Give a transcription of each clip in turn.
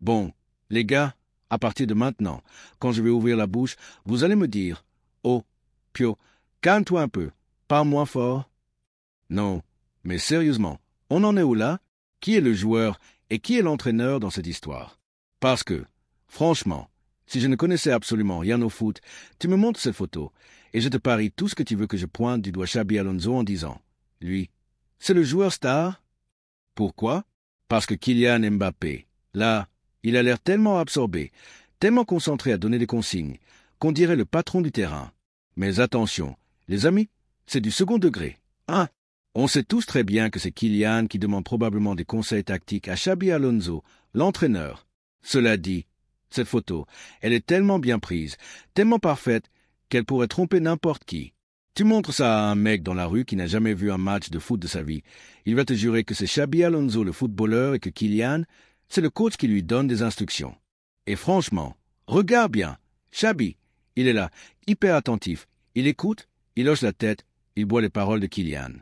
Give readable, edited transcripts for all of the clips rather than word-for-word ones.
Bon, les gars, à partir de maintenant, quand je vais ouvrir la bouche, vous allez me dire « Oh, Pio, calme-toi un peu, parle moins fort. » Non, mais sérieusement, on en est où là? Qui est le joueur et qui est l'entraîneur dans cette histoire? Parce que, franchement, si je ne connaissais absolument rien au foot, tu me montres cette photo, et je te parie tout ce que tu veux que je pointe du doigt Xabi Alonso en disant « Lui, c'est le joueur star ?» Pourquoi? Parce que Kylian Mbappé, là, il a l'air tellement absorbé, tellement concentré à donner des consignes, qu'on dirait le patron du terrain. Mais attention, les amis, c'est du second degré. Hein? On sait tous très bien que c'est Kylian qui demande probablement des conseils tactiques à Xabi Alonso, l'entraîneur. Cela dit, cette photo, elle est tellement bien prise, tellement parfaite, qu'elle pourrait tromper n'importe qui. Tu montres ça à un mec dans la rue qui n'a jamais vu un match de foot de sa vie. Il va te jurer que c'est Xabi Alonso le footballeur et que Kylian, c'est le coach qui lui donne des instructions. Et franchement, regarde bien. Xabi, il est là, hyper attentif. Il écoute, il hoche la tête, il boit les paroles de Kylian.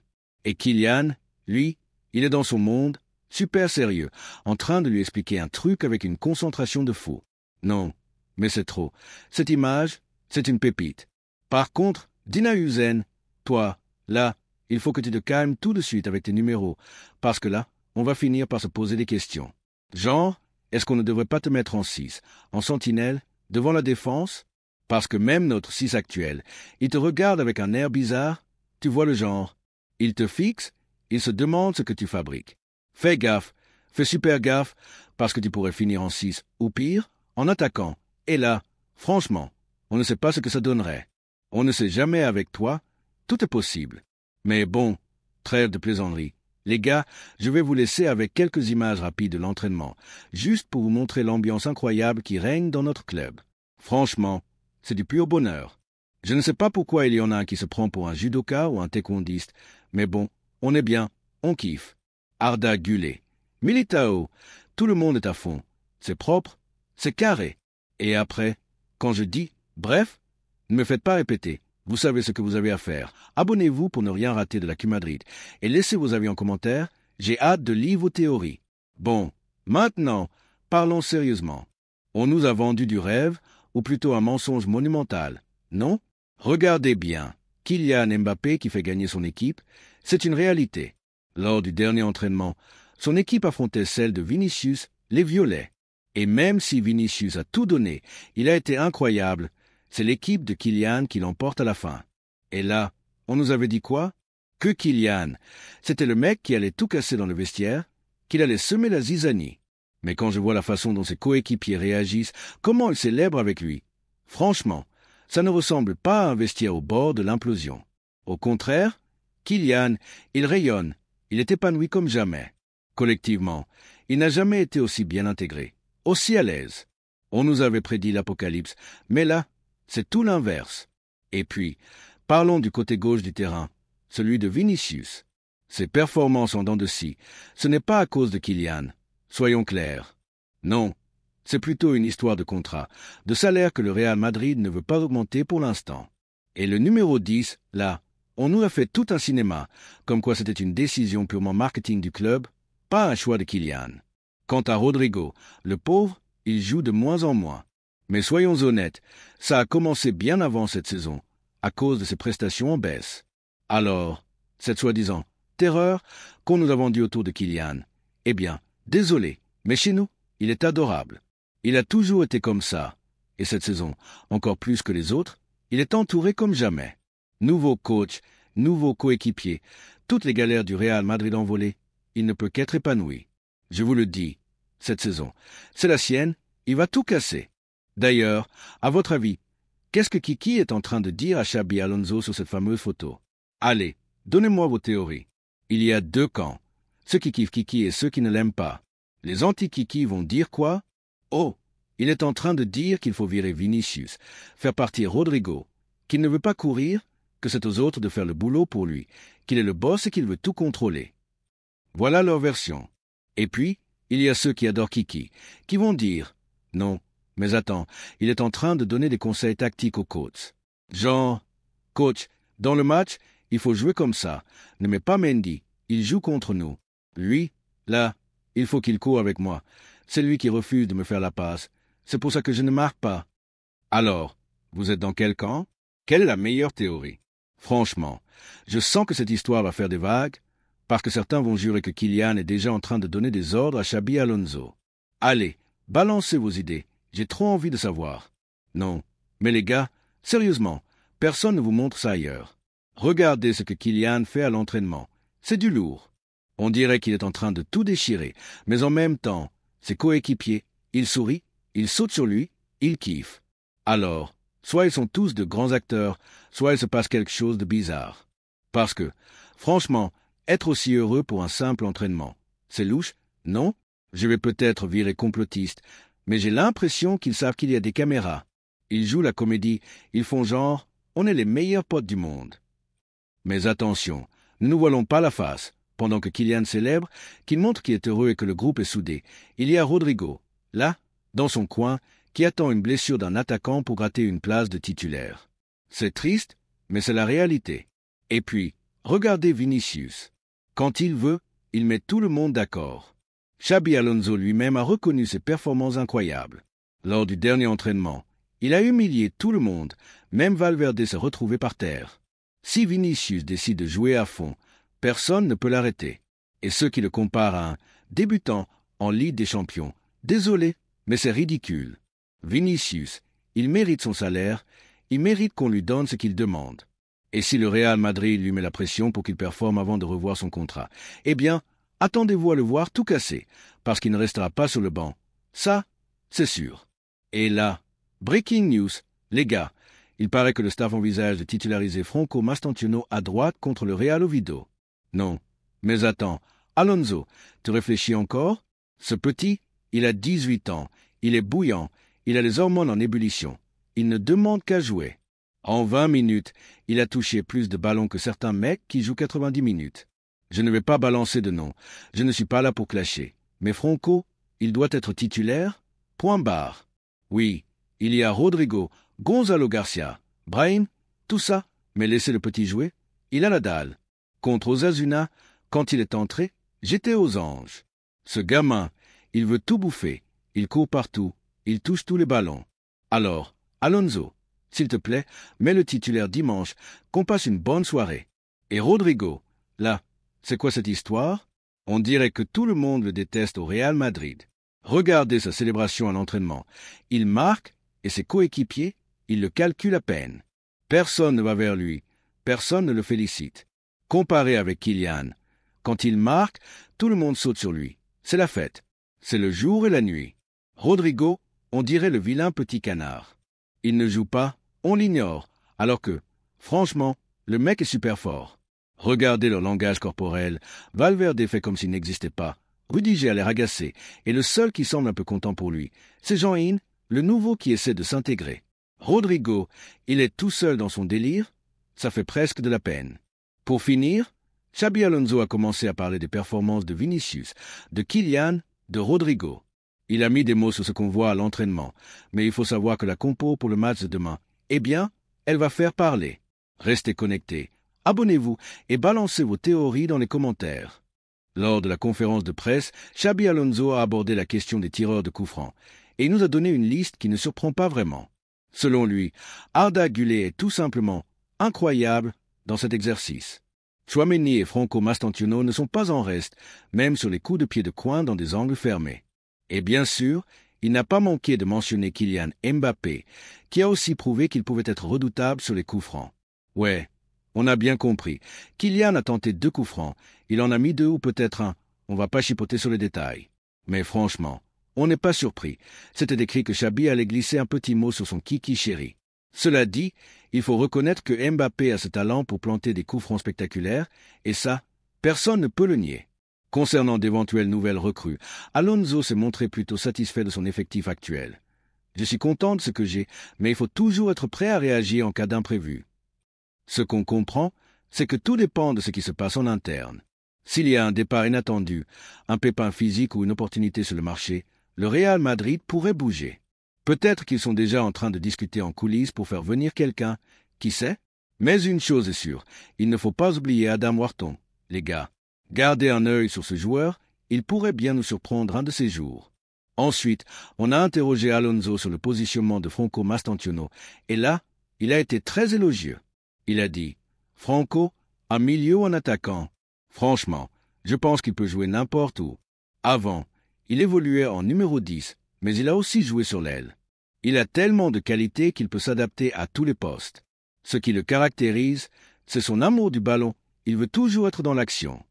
Et Kylian, lui, il est dans son monde, super sérieux, en train de lui expliquer un truc avec une concentration de fou. Non, mais c'est trop. Cette image, c'est une pépite. Par contre, Dina Hüseyin, toi, là, il faut que tu te calmes tout de suite avec tes numéros, parce que là, on va finir par se poser des questions. Genre, est-ce qu'on ne devrait pas te mettre en 6, en sentinelle, devant la défense? Parce que même notre 6 actuel, il te regarde avec un air bizarre, tu vois le genre. Il te fixe, il se demande ce que tu fabriques. Fais gaffe, fais super gaffe, parce que tu pourrais finir en 6, ou pire, en attaquant. Et là, franchement, on ne sait pas ce que ça donnerait. On ne sait jamais avec toi, tout est possible. Mais bon, trêve de plaisanterie. Les gars, je vais vous laisser avec quelques images rapides de l'entraînement, juste pour vous montrer l'ambiance incroyable qui règne dans notre club. Franchement, c'est du pur bonheur. Je ne sais pas pourquoi il y en a un qui se prend pour un judoka ou un taekwondiste, mais bon, on est bien, on kiffe. Arda Güler, Militao, tout le monde est à fond. C'est propre, c'est carré. Et après, quand je dis « bref », ne me faites pas répéter. Vous savez ce que vous avez à faire. Abonnez-vous pour ne rien rater de la Q Madrid. Et laissez vos avis en commentaire. J'ai hâte de lire vos théories. Bon, maintenant, parlons sérieusement. On nous a vendu du rêve, ou plutôt un mensonge monumental, non? Regardez bien. Kylian Mbappé qui fait gagner son équipe, c'est une réalité. Lors du dernier entraînement, son équipe affrontait celle de Vinicius, les Violets. Et même si Vinicius a tout donné, il a été incroyable. C'est l'équipe de Kylian qui l'emporte à la fin. Et là, on nous avait dit quoi? Que Kylian, c'était le mec qui allait tout casser dans le vestiaire, qu'il allait semer la zizanie. Mais quand je vois la façon dont ses coéquipiers réagissent, comment ils célèbrent avec lui, franchement, ça ne ressemble pas à un vestiaire au bord de l'implosion. Au contraire, Kylian, il rayonne, il est épanoui comme jamais. Collectivement, il n'a jamais été aussi bien intégré, aussi à l'aise. On nous avait prédit l'apocalypse, mais là, c'est tout l'inverse. Et puis, parlons du côté gauche du terrain, celui de Vinicius. Ses performances en dents de scie, ce n'est pas à cause de Kylian. Soyons clairs. Non, c'est plutôt une histoire de contrat, de salaire que le Real Madrid ne veut pas augmenter pour l'instant. Et le numéro 10, là, on nous a fait tout un cinéma, comme quoi c'était une décision purement marketing du club, pas un choix de Kylian. Quant à Rodrigo, le pauvre, il joue de moins en moins. Mais soyons honnêtes, ça a commencé bien avant cette saison, à cause de ses prestations en baisse. Alors, cette soi-disant terreur qu'on nous a vendue autour de Kylian, eh bien, désolé, mais chez nous, il est adorable. Il a toujours été comme ça. Et cette saison, encore plus que les autres, il est entouré comme jamais. Nouveau coach, nouveau coéquipier, toutes les galères du Real Madrid envolées, il ne peut qu'être épanoui. Je vous le dis, cette saison, c'est la sienne, il va tout casser. D'ailleurs, à votre avis, qu'est-ce que Kiki est en train de dire à Xabi Alonso sur cette fameuse photo? Allez, donnez-moi vos théories. Il y a 2 camps, ceux qui kiffent Kiki et ceux qui ne l'aiment pas. Les anti-Kiki vont dire quoi? Oh, il est en train de dire qu'il faut virer Vinicius, faire partir Rodrigo, qu'il ne veut pas courir, que c'est aux autres de faire le boulot pour lui, qu'il est le boss et qu'il veut tout contrôler. Voilà leur version. Et puis, il y a ceux qui adorent Kiki, qui vont dire « Non, mais attends, il est en train de donner des conseils tactiques au coach. Genre, coach, dans le match, il faut jouer comme ça. Ne mets pas Mendy, il joue contre nous. Lui, là, il faut qu'il court avec moi. C'est lui qui refuse de me faire la passe. C'est pour ça que je ne marque pas. Alors, vous êtes dans quel camp? Quelle est la meilleure théorie? Franchement, je sens que cette histoire va faire des vagues, parce que certains vont jurer que Kylian est déjà en train de donner des ordres à Xabi Alonso. Allez, balancez vos idées. J'ai trop envie de savoir. Non, mais les gars, sérieusement, personne ne vous montre ça ailleurs. Regardez ce que Kylian fait à l'entraînement. C'est du lourd. On dirait qu'il est en train de tout déchirer, mais en même temps, ses coéquipiers, ils sourient, ils sautent sur lui, ils kiffent. Alors, soit ils sont tous de grands acteurs, soit il se passe quelque chose de bizarre. Parce que, franchement, être aussi heureux pour un simple entraînement, c'est louche, non? Je vais peut-être virer complotiste, mais j'ai l'impression qu'ils savent qu'il y a des caméras. Ils jouent la comédie, ils font genre, on est les meilleurs potes du monde. Mais attention, ne nous voilons pas la face. Pendant que Kylian célèbre, qu'il montre qu'il est heureux et que le groupe est soudé, il y a Rodrigo, là, dans son coin, qui attend une blessure d'un attaquant pour gratter une place de titulaire. C'est triste, mais c'est la réalité. Et puis, regardez Vinicius. Quand il veut, il met tout le monde d'accord. Xabi Alonso lui-même a reconnu ses performances incroyables. Lors du dernier entraînement, il a humilié tout le monde, même Valverde s'est retrouvé par terre. Si Vinicius décide de jouer à fond, personne ne peut l'arrêter. Et ceux qui le comparent à un débutant en Ligue des Champions, désolé, mais c'est ridicule. Vinicius, il mérite son salaire, il mérite qu'on lui donne ce qu'il demande. Et si le Real Madrid lui met la pression pour qu'il performe avant de revoir son contrat, eh bien, attendez-vous à le voir tout casser, parce qu'il ne restera pas sur le banc. Ça, c'est sûr. Et là, breaking news, les gars, il paraît que le staff envisage de titulariser Franco Mastantuono à droite contre le Real Oviedo. Non, mais attends, Alonso, tu réfléchis encore? Ce petit, il a 18 ans, il est bouillant, il a les hormones en ébullition. Il ne demande qu'à jouer. En 20 minutes, il a touché plus de ballons que certains mecs qui jouent 90 minutes. Je ne vais pas balancer de nom, je ne suis pas là pour clasher. Mais Franco, il doit être titulaire? Point barre. Oui, il y a Rodrigo, Gonzalo Garcia, Brahim, tout ça, mais laissez le petit jouer, il a la dalle. Contre Osasuna, quand il est entré, j'étais aux anges. Ce gamin, il veut tout bouffer, il court partout, il touche tous les ballons. Alors, Alonso, s'il te plaît, mets le titulaire dimanche, qu'on passe une bonne soirée. Et Rodrigo, là, c'est quoi cette histoire? On dirait que tout le monde le déteste au Real Madrid. Regardez sa célébration à l'entraînement. Il marque, et ses coéquipiers, ils le calculent à peine. Personne ne va vers lui, personne ne le félicite. Comparé avec Kylian, quand il marque, tout le monde saute sur lui. C'est la fête. C'est le jour et la nuit. Rodrigo, on dirait le vilain petit canard. Il ne joue pas, on l'ignore, alors que, franchement, le mec est super fort. Regardez leur langage corporel. Valverde fait comme s'il n'existait pas. Rudiger a l'air agacé, et le seul qui semble un peu content pour lui, c'est Jean-In, le nouveau qui essaie de s'intégrer. Rodrigo, il est tout seul dans son délire, ça fait presque de la peine. Pour finir, Xabi Alonso a commencé à parler des performances de Vinicius, de Kylian, de Rodrigo. Il a mis des mots sur ce qu'on voit à l'entraînement, mais il faut savoir que la compo pour le match de demain, eh bien, elle va faire parler. Restez connectés, abonnez-vous et balancez vos théories dans les commentaires. Lors de la conférence de presse, Xabi Alonso a abordé la question des tireurs de coups francs, et il nous a donné une liste qui ne surprend pas vraiment. Selon lui, Arda Güler est tout simplement incroyable dans cet exercice. Tchouaméni et Franco Mastantuono ne sont pas en reste, même sur les coups de pied de coin dans des angles fermés. Et bien sûr, il n'a pas manqué de mentionner Kylian Mbappé, qui a aussi prouvé qu'il pouvait être redoutable sur les coups francs. Ouais, on a bien compris. Kylian a tenté 2 coups francs, il en a mis 2 ou peut-être 1. On va pas chipoter sur les détails. Mais franchement, on n'est pas surpris. C'était écrit que Xabi allait glisser un petit mot sur son kiki chéri. Cela dit, il faut reconnaître que Mbappé a ce talent pour planter des coups francs spectaculaires, et ça, personne ne peut le nier. Concernant d'éventuelles nouvelles recrues, Alonso s'est montré plutôt satisfait de son effectif actuel. Je suis content de ce que j'ai, mais il faut toujours être prêt à réagir en cas d'imprévu. Ce qu'on comprend, c'est que tout dépend de ce qui se passe en interne. S'il y a un départ inattendu, un pépin physique ou une opportunité sur le marché, le Real Madrid pourrait bouger. Peut-être qu'ils sont déjà en train de discuter en coulisses pour faire venir quelqu'un, qui sait? Mais une chose est sûre, il ne faut pas oublier Adam Wharton. Les gars, gardez un œil sur ce joueur, il pourrait bien nous surprendre un de ces jours. Ensuite, on a interrogé Alonso sur le positionnement de Franco Mastantuono, et là, il a été très élogieux. Il a dit « Franco, en milieu ou en attaquant? Franchement, je pense qu'il peut jouer n'importe où. Avant, il évoluait en numéro 10, mais il a aussi joué sur l'aile. Il a tellement de qualités qu'il peut s'adapter à tous les postes. Ce qui le caractérise, c'est son amour du ballon. Il veut toujours être dans l'action. »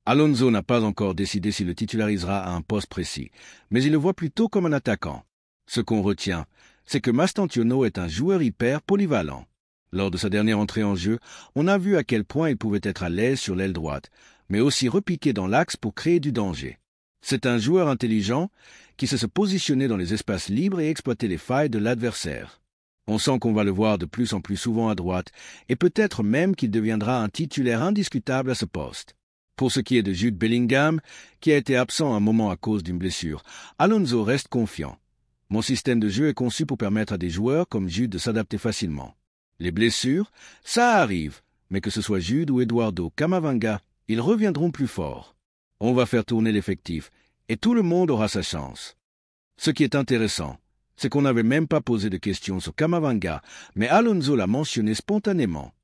Alonso n'a pas encore décidé s'il le titularisera à un poste précis, mais il le voit plutôt comme un attaquant. Ce qu'on retient, c'est que Mastantuono est un joueur hyper polyvalent. Lors de sa dernière entrée en jeu, on a vu à quel point il pouvait être à l'aise sur l'aile droite, mais aussi repiqué dans l'axe pour créer du danger. C'est un joueur intelligent qui sait se positionner dans les espaces libres et exploiter les failles de l'adversaire. On sent qu'on va le voir de plus en plus souvent à droite, et peut-être même qu'il deviendra un titulaire indiscutable à ce poste. Pour ce qui est de Jude Bellingham, qui a été absent un moment à cause d'une blessure, Alonso reste confiant. Mon système de jeu est conçu pour permettre à des joueurs comme Jude de s'adapter facilement. Les blessures, ça arrive, mais que ce soit Jude ou Eduardo Camavinga, ils reviendront plus forts. On va faire tourner l'effectif, et tout le monde aura sa chance. Ce qui est intéressant, c'est qu'on n'avait même pas posé de questions sur Camavinga, mais Alonso l'a mentionné spontanément.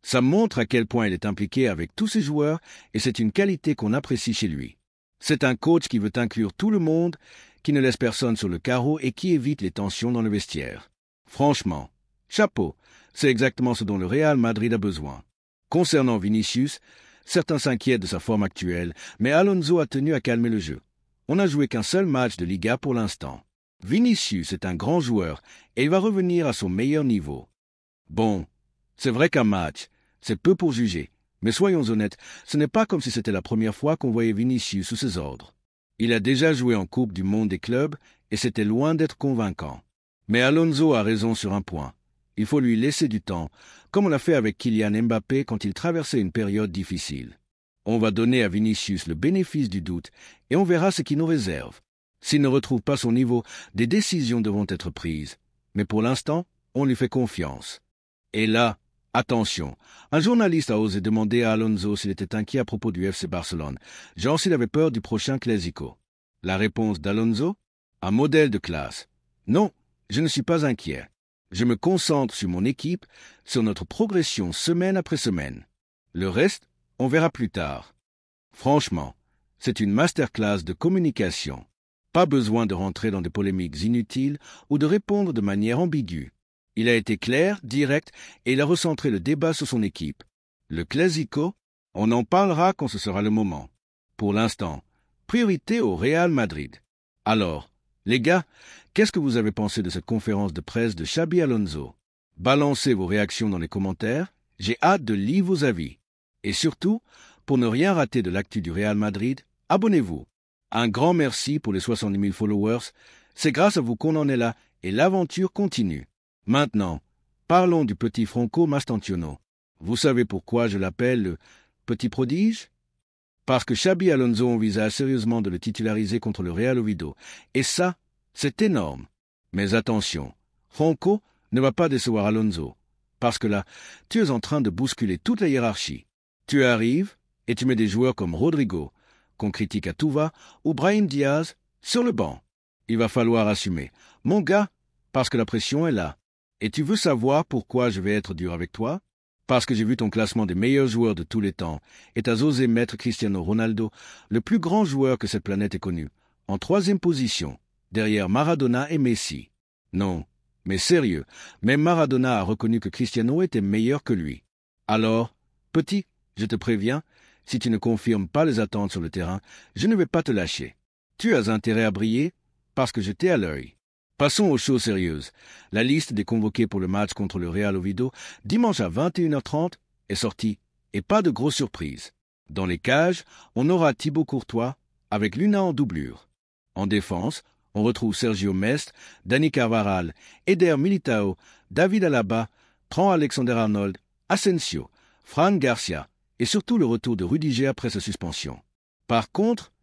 Ça montre à quel point il est impliqué avec tous ses joueurs et c'est une qualité qu'on apprécie chez lui. C'est un coach qui veut inclure tout le monde, qui ne laisse personne sur le carreau et qui évite les tensions dans le vestiaire. Franchement, chapeau, c'est exactement ce dont le Real Madrid a besoin. Concernant Vinicius, certains s'inquiètent de sa forme actuelle, mais Alonso a tenu à calmer le jeu. On n'a joué qu'un seul match de Liga pour l'instant. Vinicius est un grand joueur et il va revenir à son meilleur niveau. Bon, c'est vrai qu'un match, c'est peu pour juger, mais soyons honnêtes, ce n'est pas comme si c'était la première fois qu'on voyait Vinicius sous ses ordres. Il a déjà joué en Coupe du Monde des clubs et c'était loin d'être convaincant. Mais Alonso a raison sur un point. Il faut lui laisser du temps, comme on l'a fait avec Kylian Mbappé quand il traversait une période difficile. On va donner à Vinicius le bénéfice du doute et on verra ce qu'il nous réserve. S'il ne retrouve pas son niveau, des décisions devront être prises. Mais pour l'instant, on lui fait confiance. Et là, attention, un journaliste a osé demander à Alonso s'il était inquiet à propos du FC Barcelone, genre s'il avait peur du prochain Clásico. La réponse d'Alonso? Un modèle de classe. Non, je ne suis pas inquiet. Je me concentre sur mon équipe, sur notre progression semaine après semaine. Le reste, on verra plus tard. Franchement, c'est une masterclass de communication. Pas besoin de rentrer dans des polémiques inutiles ou de répondre de manière ambiguë. Il a été clair, direct, et il a recentré le débat sur son équipe. Le Clásico, on en parlera quand ce sera le moment. Pour l'instant, priorité au Real Madrid. Alors, les gars, qu'est-ce que vous avez pensé de cette conférence de presse de Xabi Alonso? Balancez vos réactions dans les commentaires, j'ai hâte de lire vos avis. Et surtout, pour ne rien rater de l'actu du Real Madrid, abonnez-vous. Un grand merci pour les 70 000 followers, c'est grâce à vous qu'on en est là, et l'aventure continue. Maintenant, parlons du petit Franco Mastantuono. Vous savez pourquoi je l'appelle le petit prodige? Parce que Xabi Alonso envisage sérieusement de le titulariser contre le Real Oviedo. Et ça, c'est énorme. Mais attention, Franco ne va pas décevoir Alonso. Parce que là, tu es en train de bousculer toute la hiérarchie. Tu arrives et tu mets des joueurs comme Rodrigo, qu'on critique à tout va, ou Brahim Diaz, sur le banc. Il va falloir assumer. Mon gars, parce que la pression est là. Et tu veux savoir pourquoi je vais être dur avec toi? Parce que j'ai vu ton classement des meilleurs joueurs de tous les temps, et t'as osé mettre Cristiano Ronaldo, le plus grand joueur que cette planète ait connu, en 3e position, derrière Maradona et Messi. Non, mais sérieux, même Maradona a reconnu que Cristiano était meilleur que lui. Alors, petit, je te préviens, si tu ne confirmes pas les attentes sur le terrain, je ne vais pas te lâcher. Tu as intérêt à briller, parce que je t'ai à l'œil. Passons aux choses sérieuses. La liste des convoqués pour le match contre le Real Oviedo, dimanche à 21h30, est sortie, et pas de grosse surprise. Dans les cages, on aura Thibaut Courtois, avec Luna en doublure. En défense, on retrouve Sergio Mestre, Dani Carvajal, Eder Militao, David Alaba, Trent Alexander-Arnold, Asensio, Fran Garcia, et surtout le retour de Rudiger après sa suspension. Par contre,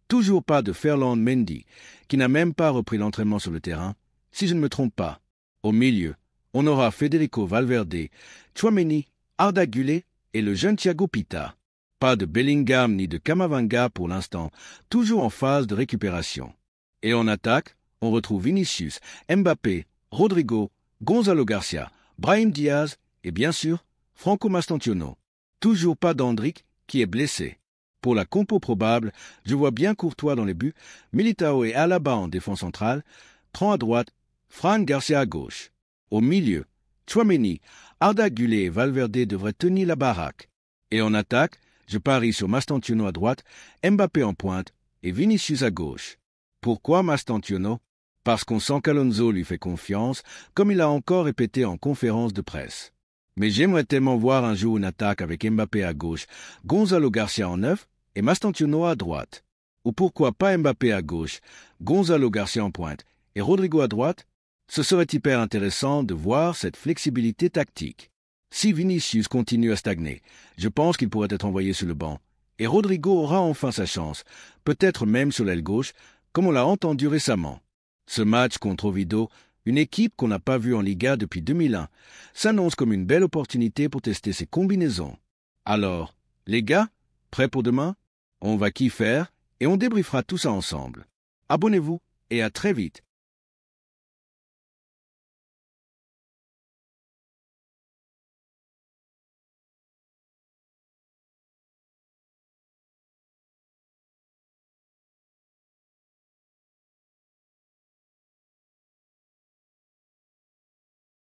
toujours pas de Ferland Mendy, qui n'a même pas repris l'entraînement sur le terrain, si je ne me trompe pas. Au milieu, on aura Federico Valverde, Tchouaméni, Arda Güler et le jeune Thiago Pita. Pas de Bellingham ni de Camavinga pour l'instant, toujours en phase de récupération. Et en attaque, on retrouve Vinicius, Mbappé, Rodrigo, Gonzalo Garcia, Brahim Diaz et bien sûr, Franco Mastantuono. Toujours pas d'Hendrick qui est blessé. Pour la compo probable, je vois bien Courtois dans les buts, Militao et Alaba en défense centrale, Tran à droite, Fran Garcia à gauche. Au milieu, Tchouaméni, Arda Güler et Valverde devraient tenir la baraque. Et en attaque, je parie sur Mastantuono à droite, Mbappé en pointe et Vinicius à gauche. Pourquoi Mastantuono? Parce qu'on sent qu'Alonso lui fait confiance, comme il a encore répété en conférence de presse. Mais j'aimerais tellement voir un jour une attaque avec Mbappé à gauche, Gonzalo Garcia en neuf et Mastantuono à droite. Ou pourquoi pas Mbappé à gauche, Gonzalo Garcia en pointe et Rodrigo à droite? Ce serait hyper intéressant de voir cette flexibilité tactique. Si Vinicius continue à stagner, je pense qu'il pourrait être envoyé sur le banc. Et Rodrigo aura enfin sa chance, peut-être même sur l'aile gauche, comme on l'a entendu récemment. Ce match contre Oviedo, une équipe qu'on n'a pas vue en Liga depuis 2001, s'annonce comme une belle opportunité pour tester ses combinaisons. Alors, les gars, prêts pour demain? On va qu'y faire et on débriefera tout ça ensemble. Abonnez-vous et à très vite.